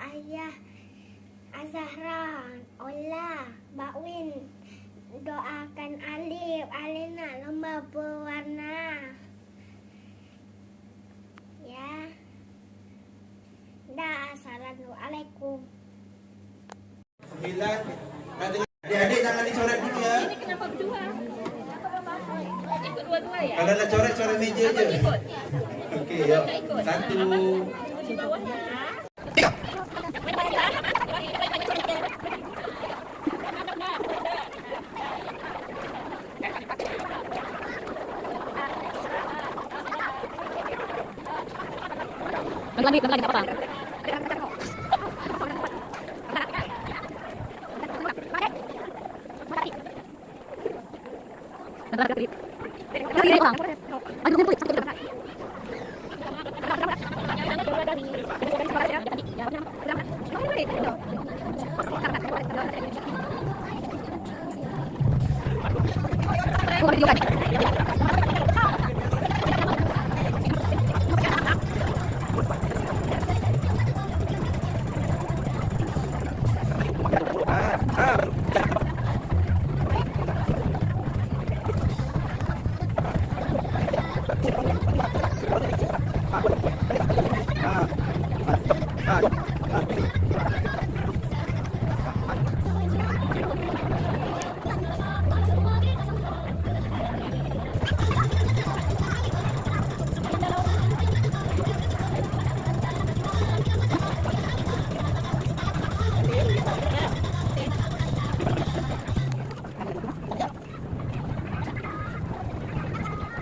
Ayah, Azahra, Ola, Bakwin, doakan Alif, Alina lemah berwarna. Ya. Dah, assalamualaikum. 9. Adik-adik jangan dicoret dulu ya. Ini kenapa berdua? Ikut dua-dua ya? Kalau nak coret meja je. Ikut. Okey, yuk. Ikut. 1. Di bawah ya. Lagi, tak apa-apa.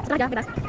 Sudah, bebas.